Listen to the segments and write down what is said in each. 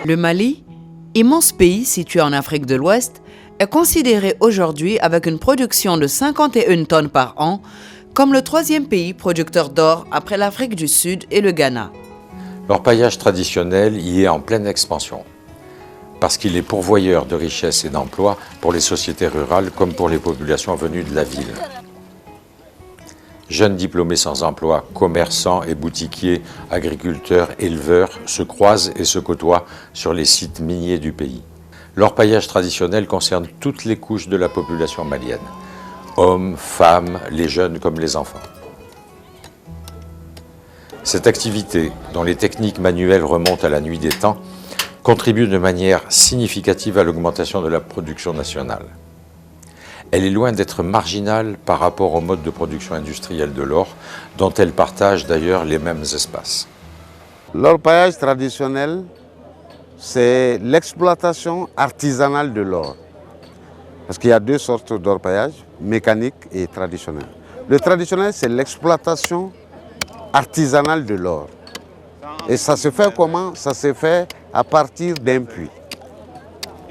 Le Mali, immense pays situé en Afrique de l'Ouest, est considéré aujourd'hui avec une production de 51 tonnes par an comme le troisième pays producteur d'or après l'Afrique du Sud et le Ghana. L'orpaillage traditionnel y est en pleine expansion, parce qu'il est pourvoyeur de richesses et d'emplois pour les sociétés rurales comme pour les populations venues de la ville. Jeunes diplômés sans emploi, commerçants et boutiquiers, agriculteurs, éleveurs se croisent et se côtoient sur les sites miniers du pays. L'orpaillage traditionnel concerne toutes les couches de la population malienne, hommes, femmes, les jeunes comme les enfants. Cette activité, dont les techniques manuelles remontent à la nuit des temps, contribue de manière significative à l'augmentation de la production nationale. Elle est loin d'être marginale par rapport au mode de production industrielle de l'or, dont elle partage d'ailleurs les mêmes espaces. L'orpaillage traditionnel, c'est l'exploitation artisanale de l'or. Parce qu'il y a deux sortes d'orpaillage, mécanique et traditionnel. Le traditionnel, c'est l'exploitation artisanale de l'or. Et ça se fait comment? Ça se fait à partir d'un puits.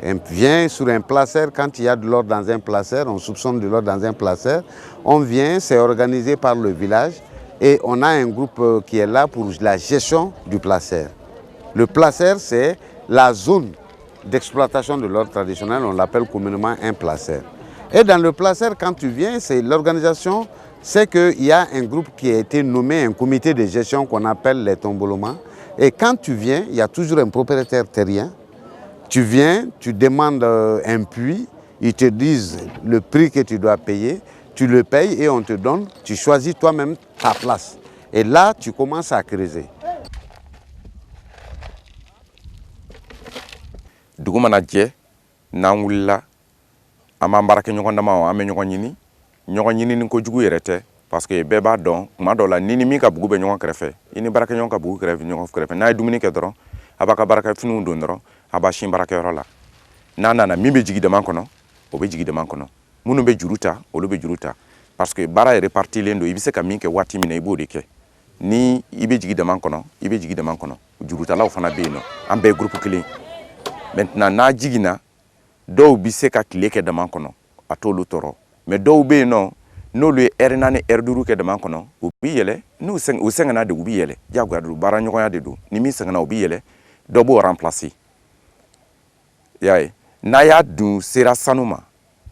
On vient sur un placeur, quand il y a de l'or dans un placeur, on soupçonne de l'or dans un placeur, on vient, c'est organisé par le village et on a un groupe qui est là pour la gestion du placeur. Le placeur, c'est la zone d'exploitation de l'or traditionnel, on l'appelle communément un placeur. Et dans le placeur, quand tu viens, c'est l'organisation, c'est qu'il y a un groupe qui a été nommé, un comité de gestion qu'on appelle les tombolements. Et quand tu viens, il y a toujours un propriétaire terrien. Tu viens, tu demandes un puits, ils te disent le prix que tu dois payer, tu le payes et on te donne, tu choisis toi-même ta place. Et là, tu commences à creuser. Dugu mana jɛ n'an wulila an b'an baarakɛɲɔgɔn dama an bɛ ɲɔgɔn ɲini ni kojugu yɛrɛ tɛ parce que bɛɛ b'a dɔn tuma dɔw la ni min ka bugu bɛ ɲɔgɔn kɛrɛfɛ i ni baarakɛɲɔgɔn ka bugu ɲɔgɔn kɛrɛfɛ n'a ye dumuni kɛ dɔrɔn a b'a ka baarakɛfiniw don dɔrɔn a b'a sin baarakɛyɔrɔ la n'a nana min bɛ jigin dama kɔnɔ o bɛ jigin dama kɔnɔ minnu bɛ juru ta olu bɛ juru ta parce que baara yɛrɛ repartilen don i bɛ se ka min kɛ waati min na i b'o de kɛ ni i bɛ jigin dama kɔnɔ i bɛ jigin dama kɔnɔ jurutalaw fana bɛ yen nɔ an bɛɛ ye groupe kelen. Maintenant n'a jiginna dɔw bɛ se ka tile kɛ dama kɔnɔ a t'olu tɔɔrɔ mais dɔw bɛ yen nɔ n'olu ye heure 4 heure 5 kɛ dama kɔnɔ u bɛ yɛlɛ n'u sɛgɛnna de u bɛ yɛlɛ diyagoya de don baara ɲɔgɔnya de don ni min sɛgɛnna u bɛ yɛlɛ dɔ b'o remplacer i y'a ye n'a y'a dun sera sanu ma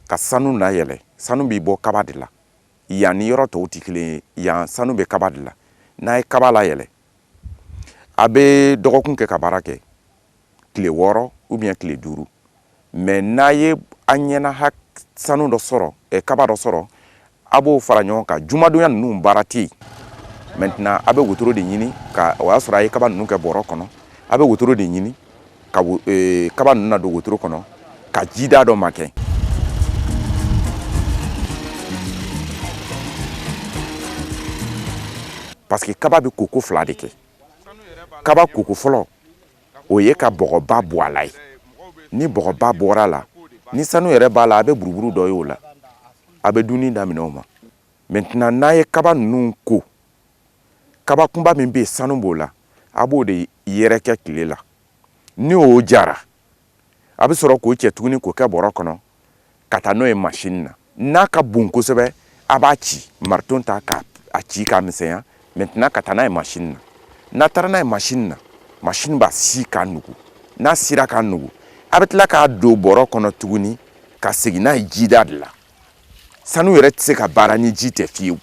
ka sanu na yɛlɛ sanu bɛ bɔ kaba de la yan ni yɔrɔ tɔw tɛ kelen ye yan sanu bɛ kaba de la n'a ye kaba la yɛlɛ a bɛ dɔgɔkun kɛ ka baara kɛ tile 6 ou bien tile 5 mais n'a ye a ɲɛna sanu dɔ sɔrɔ kaba dɔ sɔrɔ a b'o fara ɲɔgɔn kan jumadonya ninnu baara tɛ yen maintenant a bɛ wotoro de ɲini ka o y'a sɔrɔ a ye kaba ninnu kɛ bɔrɔ kɔnɔ a bɛ wotoro de ɲini ka kaba ninnu na don wotoro kɔnɔ ka jida dɔ makɛ parce que kaba bɛ koko 2 de kɛ kaba koko fɔlɔ o ye ka bɔgɔba bɔ a la ye ni bɔgɔba bɔra la ni sanu yɛrɛ b'a la a bɛ buruburu dɔ ye o la a bɛ dunni daminɛ o ma maintenant n'a ye kaba ninnu ko kaba kunba min bɛ yen sanu b'o la a b'o de yɛrɛkɛ tile la ni o jara a bɛ sɔrɔ k'o cɛ tuguni k'o kɛ bɔrɔ kɔnɔ ka taa n'o ye machine na n'a ka bon kosɛbɛ a b'a ci marteau ta k'a ci k'a misɛnya maintenant ka taa n'a ye machine na n'a taara n'a ye machine na machine b'a si k'a nugu n'a sira k'a nugu a bɛ tila k'a don bɔrɔ kɔnɔ tuguni ka segin n'a ye jida de la sanu yɛrɛ tɛ se ka baara ni ji tɛ fiyewu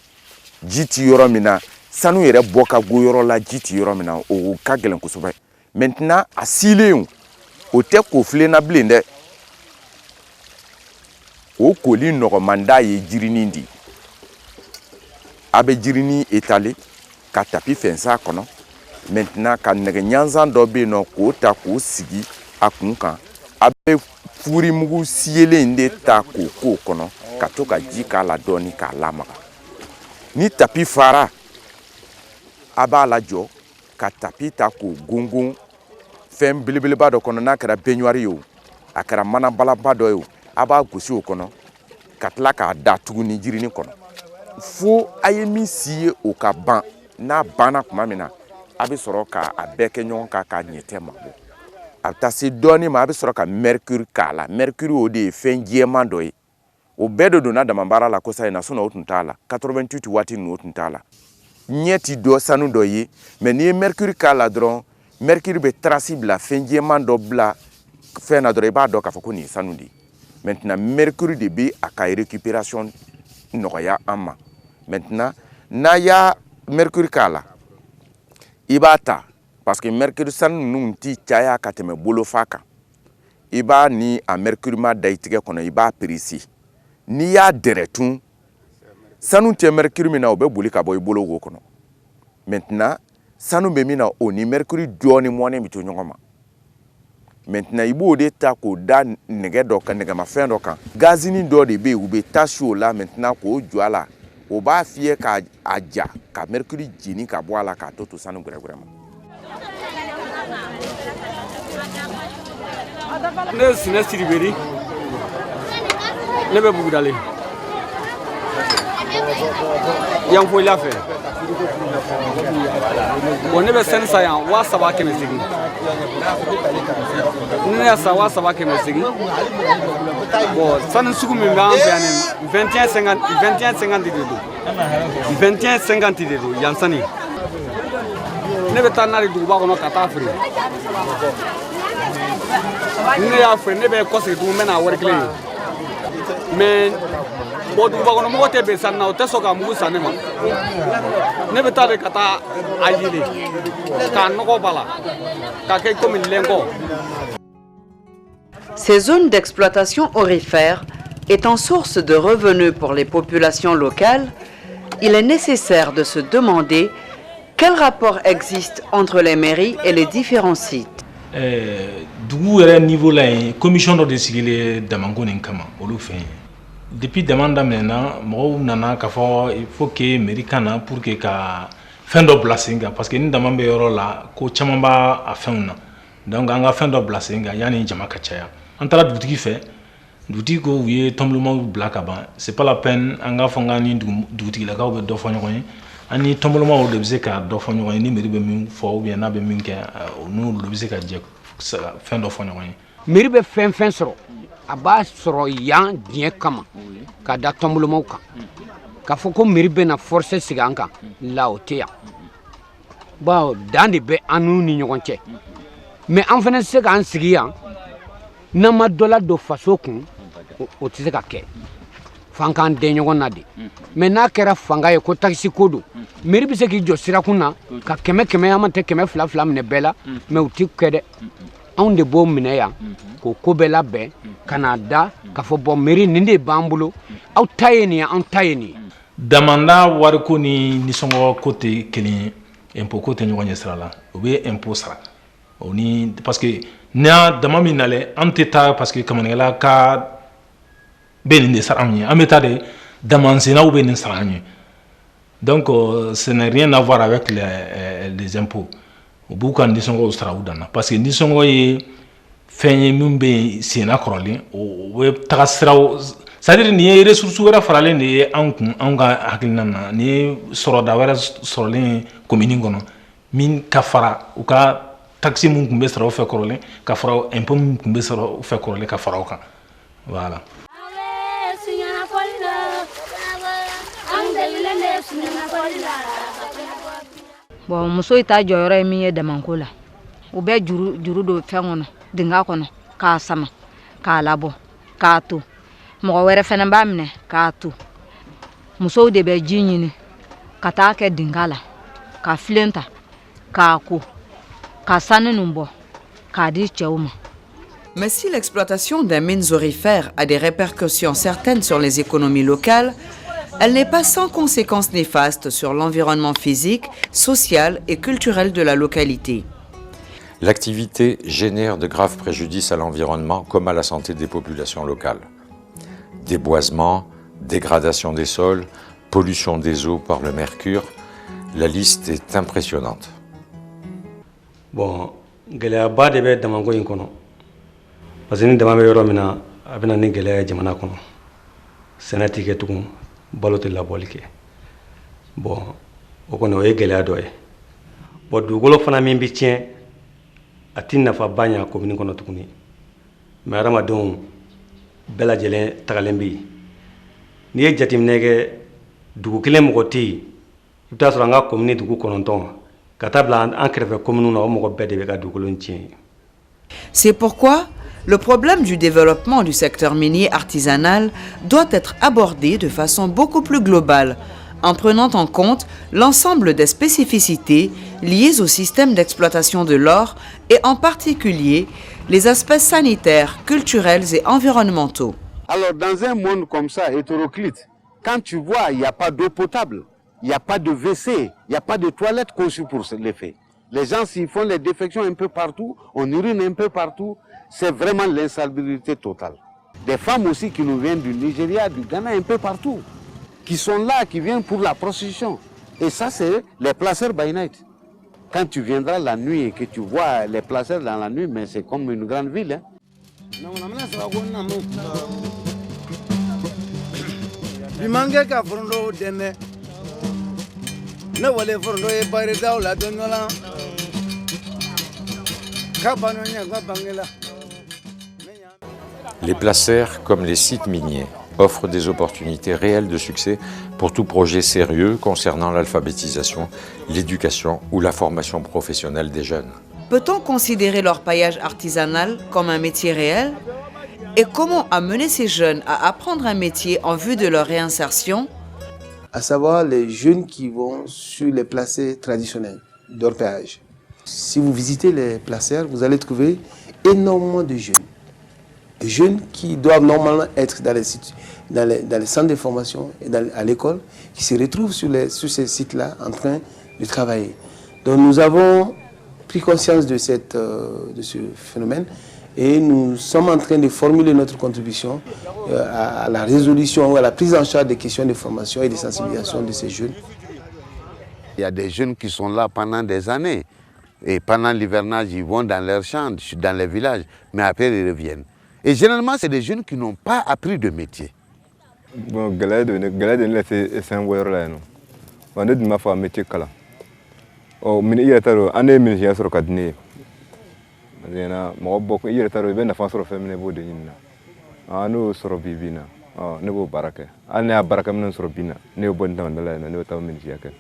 ji tɛ yɔrɔ min na sanu yɛrɛ bɔ ka go yɔrɔ la ji tɛ yɔrɔ min na o ka gɛlɛn kosɛbɛ maintenant a silen o tɛ ko filenna bilen dɛ o koli nɔgɔman d'a ye jirinin di a bɛ jirinin étaler ka tapi fɛnsɛ a kɔnɔ maintenant ka nɛgɛ ɲanzan dɔ bɛ yen nɔ k'o ta k'o sigi a kun kan a bɛ furimugu siyelen de ta k'o k'o kɔnɔ ka to ka ji k'a la dɔɔni k'a lamaga ni tapi fara a b'a lajɔ ka tapi ta k'o gongon fɛn belebeleba dɔ kɔnɔ n'a kɛra baignoire ye o a kɛra manabalaba dɔ ye o a b'a gosi o kɔnɔ ka tila k'a da tuguni jirinin kɔnɔ fo a ye min si ye o ka ban n'a banna tuma min na a bɛ sɔrɔ k'a bɛɛ kɛ ɲɔgɔn kan k'a ɲɛtɛ mabɔ a bɛ taa se dɔɔnin ma a bɛ sɔrɔ ka mercure k'a la mercure o de ye fɛn jɛman dɔ ye o bɛɛ de donna damabaara la kosa in na sinon o tun t'a la 88 waati ninnu o tun t'a la ɲɛ ti dɔ sanu dɔ ye mais n'i ye mercure k'a la dɔrɔn mercure bɛ trace bila fɛn jɛman dɔ bila fɛn na dɔrɔn i b'a dɔn k'a fɔ ko nin ye sanu de ye maintenant mercure de bɛ a ka récupération nɔgɔya an ma maintenant n'a y'a mercure k'a la i b'a ta parce que mercure sanu ninnu ti caya ka tɛmɛ bolofa kan i b'a ni a mercure ma da i tigɛ kɔnɔ i b'a peresi n'i y'a dɛrɛ tun sanu tɛ mercure min na o bɛ boli ka bɔ i bolo wo kɔnɔ maintenant sanu bɛ min na o ni mercure dɔɔnin mɔnen bɛ to ɲɔgɔn ma maintenant i b'o de ta k'o da nɛgɛ dɔ kan nɛgɛmafɛn dɔ kan gazini dɔ de bɛ yen u bɛ tache o la maintenant k'o jɔ a la o b'a fiyɛ k'a ja ka mercure jeni ka bɔ a la k'a to sanu gɛrɛgɛrɛ ma. Ne ye Sinɛ Sidiberi ne bɛ Bugudale Yanfoyila fɛ bon ne bɛ sɛni sa yan 3700 ne y'a sa 3700 bon sanu sugu min bɛ an fɛ yan ni 21,50 de don 21,50 de don yan sani ne bɛ taa n'a ye duguba kɔnɔ ka taa feere ne y'a feere ne bɛ kɔsegin tugun n bɛ n'a wari kelen ye mais bon duguba kɔnɔ mɔgɔ tɛ bɛn sanni na o tɛ sɔn ka mugu san ne ma ne bɛ taa de ka taa a yelen k'a nɔgɔ b'a la k'a kɛ komi lɛnkɔ. Ces zones d'exploitation aurifère étant source de revenus pour les populations locales, il est nécessaire de se demander quel rapport existe entre les mairies et les différents sites. Dugu yɛrɛ niveau la yen commission dɔ de sigilen Damanko nin kama olu fɛ yen depuis dama daminɛna mɔgɔw nana k'a fɔ il faut que mairie ka na pour que ka fɛn dɔ bila sen kan parce que ni dama bɛ yɔrɔ la ko caman b'a a fɛnw na donc an ka fɛn dɔ bila sen kan yanni jama ka caya an taara dugutigi fɛ dugutigi ko u ye tɔnbɔlɔmaw bila ka ban c'est pas la peine an ka fɔ k'an ni dugutigilakaw bɛ dɔ fɔ ɲɔgɔn ye an ni tɔnbɔlɔmaw de bɛ se ka dɔ fɔ ɲɔgɔn ye ni mairie bɛ min fɔ ou bien n'a bɛ min kɛ n'olu de bɛ se ka jɛ fɛn dɔ fɔ ɲɔgɔn ye. Mairie bɛ fɛn fɛn sɔrɔ a b'a sɔrɔ yan diɲɛ kama ka da tɔnbɔlɔmaw kan k'a fɔ ko mairie bɛna forcer sigi an kan la o tɛ yan bon dan de bɛ an n'u ni ɲɔgɔn cɛ mais an fana tɛ se k'an sigi yan n'an ma dɔ la don faso kun o tɛ se ka kɛ f'an k'an dɛn ɲɔgɔn na de mais n'a kɛra fanga ye ko taxi ko don mairie bɛ se k'i jɔ sirakun na ka 100 an ma tɛ 200 minɛ bɛɛ la mais u tɛ kɛ dɛ anw de b'o minɛ yan k'o ko bɛɛ labɛn ka n'a da k'a fɔ bon mairie nin de b'an bolo aw ta ye nin ye anw ta ye nin ye. Damanda wariko ni nisɔngɔ ko tɛ kelen ye impôt ko tɛ ɲɔgɔn ɲɛ sira la o bɛ impôt sara o ni parce que n'a dama min nalen an tɛ taa parce que kamanikɛla ka bɛ nin de sara anw ye an bɛ taa de damansenaw bɛ nin sara an ye donc ce n'est rien à voir avec les impôts u b'u ka nisɔngɔw sara u danna parce que nisɔngɔ ye fɛn ye min bɛ senna kɔrɔlen o bɛ taga siraw c'est-à-dire nin ye ressource wɛrɛ faralen de ye anw kun anw ka hakilina na nin ye sɔrɔda wɛrɛ sɔrɔlen commune kɔnɔ min ka fara u ka taxe mun tun bɛ sara u fɛ kɔrɔlen ka fara impôt mun tun bɛ sara u fɛ kɔrɔlen ka fara o kan voilà. Bon muso ta jɔyɔrɔ ye min ye Damanko la u bɛ juru don fɛn kɔnɔ dinga kɔnɔ k'a sama k'a labɔ k'a to mɔgɔ wɛrɛ fana b'a minɛ k'a to musow de bɛ ji ɲini ka taa kɛ dinga la ka filen ta k'a ko ka sanu ninnu bɔ k'a di cɛw ma. Mais si l'exploitation des mines aurifères a des répercussions certaines sur les économies locales, elle n'est pas sans conséquences néfastes sur l'environnement physique, social et culturel de la localité. L'activité génère de graves préjudices à l'environnement comme à la santé des populations locales. Déboisement, dégradation des sols, pollution des eaux par le mercure, la liste est impressionnante. Bon, gɛlɛyaba de bɛ Damanko in kɔnɔ parce que ni dama bɛ yɔrɔ min na a bɛ na ni gɛlɛya ye jamana kɔnɔ sɛnɛ tɛ kɛ tugun balo tɛ labɔli kɛ bon o kɔni o ye gɛlɛya dɔ ye bon dugukolo fana min bɛ tiɲɛ a tɛ nafaba ɲa commune kɔnɔ tuguni mais hadamadenw bɛɛ lajɛlen tagalen bɛ yen n'i ye jateminɛ kɛ dugu kelen mɔgɔ tɛ yen i bɛ taa sɔrɔ an ka commune dugu 9 ka taa bila an kɛrɛfɛ commune na o mɔgɔ bɛɛ de bɛ ka dugukolo tiɲɛ. C'est pourquoi le problème du développement du secteur minier artisanal doit être abordé de façon beaucoup plus globale, en prenant en compte l'ensemble des spécificités liées au système d'exploitation de l'or et en particulier les aspects sanitaires, culturels et environnementaux. Alors dans un monde comme ça, hétéroclite, quand tu vois, il n'y a pas d'eau potable, il n'y a pas de WC, il n'y a pas de toilettes conçues pour l'effet. Les gens, s'ils font les défections un peu partout, on urine un peu partout, c'est vraiment l'insalubrité totale. Des femmes aussi qui nous viennent du Nigeria, du Ghana, un peu partout, qui sont là, qui viennent pour la prostitution. Et ça, c'est les placeurs by night. Quand tu viendras la nuit et que tu vois les placeurs dans la nuit, mais c'est comme une grande ville. Les placers, comme les sites miniers, offrent des opportunités réelles de succès pour tout projet sérieux concernant l'alphabétisation, l'éducation ou la formation professionnelle des jeunes. Peut-on considérer l'orpaillage artisanal comme un métier réel? Et comment amener ces jeunes à apprendre un métier en vue de leur réinsertion? À savoir les jeunes qui vont sur les placers traditionnels d'orpaillage. Si vous visitez les placers, vous allez trouver énormément de jeunes. Des jeunes qui doivent normalement être dans les centres de formation et à l'école, qui se retrouvent sur ces sites-là en train de travailler. Donc nous avons pris conscience de ce phénomène et nous sommes en train de formuler notre contribution à la résolution ou à la prise en charge des questions de formation et de sensibilisation de ces jeunes. Il y a des jeunes qui sont là pendant des années et pendant l'hivernage, ils vont dans leurs champs, dans les villages, mais après ils reviennent. Et généralement, c'est des jeunes qui n'ont pas appris de métier. Bon, c'est un word là, non. On est de ma femme métier kala. Oh, mini yataro, ane mini yasro kadne. Zena, mo bok yataro ben na fasro femine bo de nyina. Anu soro bibina. Oh, ne bo baraka. Ane baraka men soro bina. Ne bo ntan dala na ne taw mini yake.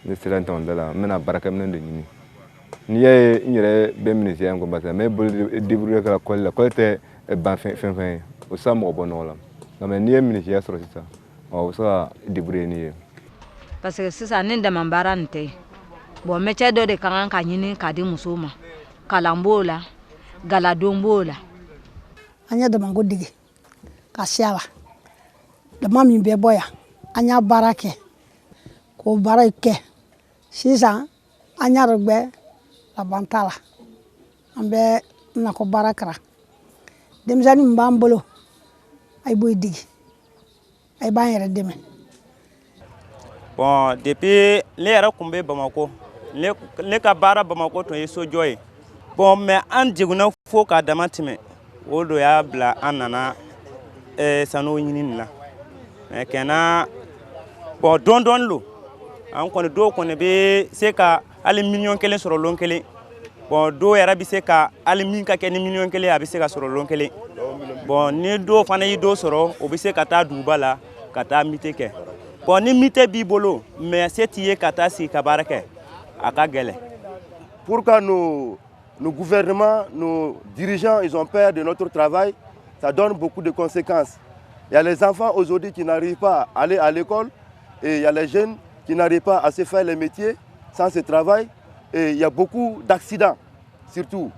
Ne sira ntan dala mena baraka men de nyini. Ni ye nyere be mini yam ko bata me bo dibru kala kolla kolte ban fin o sa mo bonola. Mais ni mini yasro sita. Oh, ça dibru ni. Parce que c'est ça ne demande pas rente. Bon métier de kan ka nyini ka di muso ma kalambo la galadonbo la anya de mango dige ka siala de mami be boya anya barake ko barake sisa anya rugbe la bantala ambe na ko barakra dem zani mbambolo ay boy dige ay bañere deme. Bon depuis les yara kumbe Bamako le ka bara Bamako to yeso joy bon mais an jiguna fo ka damatime o do ya bla anana sano nyinin la mais kena bon don lo an ko do ko ne be se ka ali million kelen soro lon kelen bon do yara bi se ka ali min ka ken million kelen abi se ka soro lon kelen bon ni do fana yi do soro o bi se ka ta dubala ka ta miteke bon ni mité bibolo mais c'est yé kata si kabarake aka gele. Pourquoi nos gouvernements, nos dirigeants, ils ont peur de notre travail, ça donne beaucoup de conséquences. Il y a les enfants aujourd'hui qui n'arrivent pas à aller à l'école et il y a les jeunes qui n'arrivent pas à se faire les métiers sans ce travail et il y a beaucoup d'accidents surtout.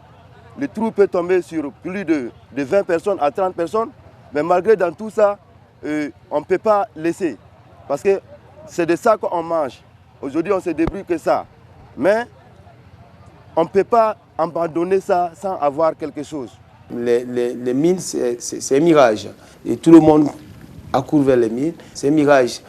Le trou peut tomber sur plus de 20 personnes à 30 personnes, mais malgré dans tout ça, on ne peut pas laisser. Parce que c'est de ça qu'on mange. Aujourd'hui, on se débrouille que ça. Mais on ne peut pas abandonner ça sans avoir quelque chose. Les mines, c'est un mirage. Et tout le monde accourt vers les mines. C'est un mirage.